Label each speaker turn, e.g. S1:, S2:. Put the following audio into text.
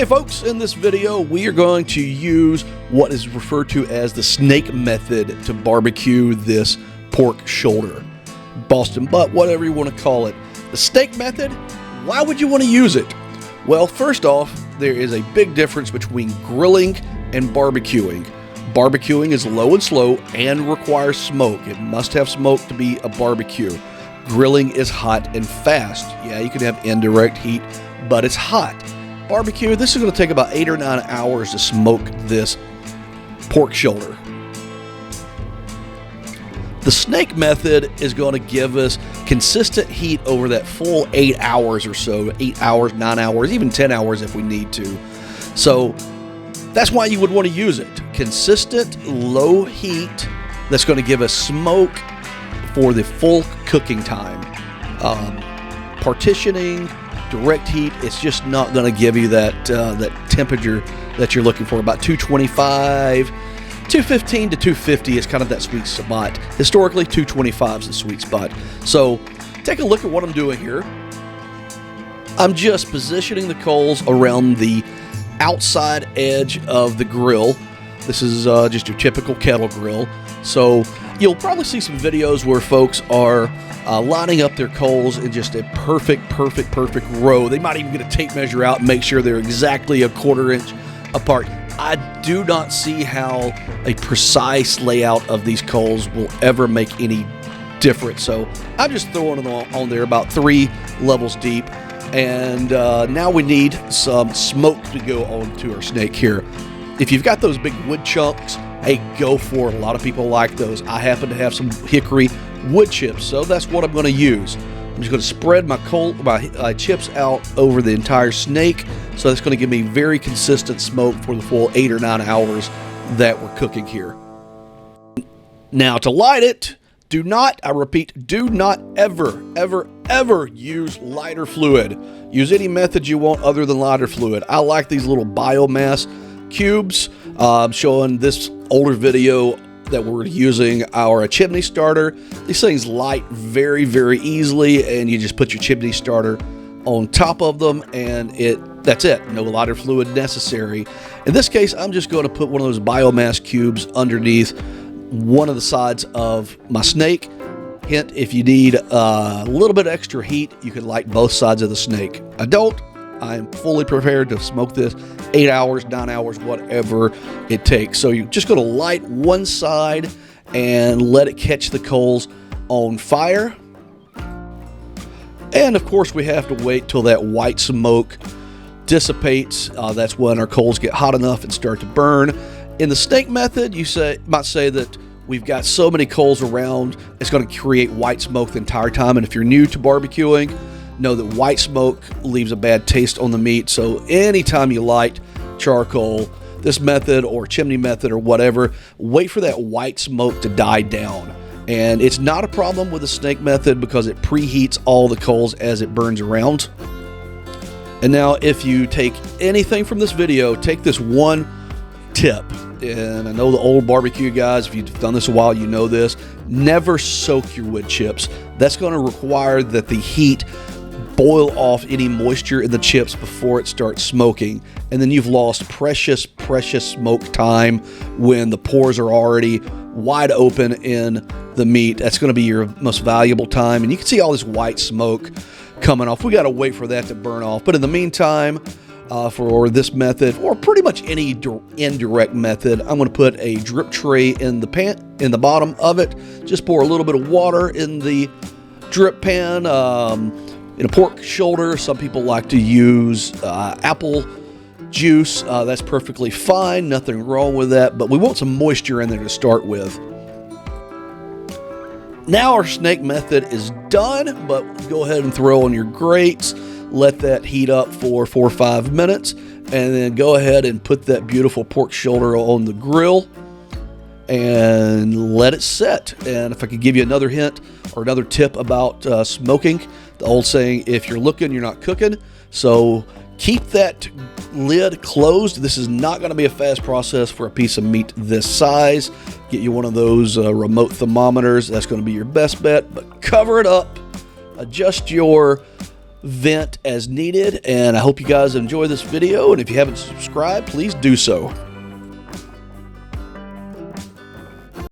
S1: Hey folks, in this video we are going to use what is referred to as the snake method to barbecue this pork shoulder, Boston butt, whatever you want to call it. The snake method, why would you want to use it? Well, first off, there is a big difference between grilling and barbecuing. Barbecuing is low and slow and requires smoke. It must have smoke to be a barbecue. Grilling is hot and fast. Yeah, you can have indirect heat, but it's hot. Barbecue, this is going to take about 8 or 9 hours to smoke this pork shoulder. The snake method is going to give us consistent heat over that full 8 hours or so, 8 hours, 9 hours, even 10 hours if we need to. So that's why you would want to use it. Consistent, low heat that's going to give us smoke for the full cooking time. Partitioning, direct heat, it's just not going to give you that temperature that you're looking for. About 225, 215 to 250 is kind of that sweet spot. Historically, 225 is the sweet spot. So take a look at what I'm doing here. I'm just positioning the coals around the outside edge of the grill. This is just your typical kettle grill. So you'll probably see some videos where folks are lining up their coals in just a perfect row. They might even get a tape measure out and make sure they're exactly a 1/4 inch apart. I do not see how a precise layout of these coals will ever make any difference. So I'm just throwing them on there about 3 levels deep. And now we need some smoke to go onto our snake here. If you've got those big wood chunks, hey, go for it. A lot of people like those. I happen to have some hickory wood chips, so that's what I'm going to use. I'm just going to spread my chips out over the entire snake, so that's going to give me very consistent smoke for the full 8 or 9 hours that we're cooking here. Now to light it, do not, I repeat, do not ever use lighter fluid. Use any method you want other than lighter fluid. I like these little biomass cubes. I'm showing this older video that we're using our chimney starter. These things light very easily, and you just put your chimney starter on top of them, and that's it. No lighter fluid necessary. In this case, I'm just going to put one of those biomass cubes underneath one of the sides of my snake. Hint, if you need a little bit extra heat, you can light both sides of the snake. I don't. I am fully prepared to smoke this 8 hours, 9 hours, whatever it takes. So you're just going to light one side and let it catch the coals on fire. And of course, we have to wait till that white smoke dissipates. That's when our coals get hot enough and start to burn. In the snake method, you might say that we've got so many coals around, it's going to create white smoke the entire time. And if you're new to barbecuing, know that white smoke leaves a bad taste on the meat. So anytime you light charcoal, this method or chimney method or whatever, wait for that white smoke to die down. And it's not a problem with the snake method because it preheats all the coals as it burns around. And now if you take anything from this video, take this one tip. And I know the old barbecue guys, if you've done this a while, you know this. Never soak your wood chips. That's going to require that the heat boil off any moisture in the chips before it starts smoking. And then you've lost precious smoke time when the pores are already wide open in the meat. That's going to be your most valuable time. And you can see all this white smoke coming off. We got to wait for that to burn off. But in the meantime, for this method, or pretty much any indirect method, I'm going to put a drip tray in the bottom of it. Just pour a little bit of water in the drip pan. In a pork shoulder, some people like to use apple juice. That's perfectly fine. Nothing wrong with that. But we want some moisture in there to start with. Now our snake method is done, but go ahead and throw on your grates. Let that heat up for 4 or 5 minutes. And then go ahead and put that beautiful pork shoulder on the grill and let it set. And if I could give you another hint or another tip about smoking, the old saying, if you're looking, you're not cooking. So keep that lid closed. This is not going to be a fast process for a piece of meat this size. Get you one of those remote thermometers. That's going to be your best bet, but cover it up. Adjust your vent as needed. And I hope you guys enjoy this video. And if you haven't subscribed, please do so.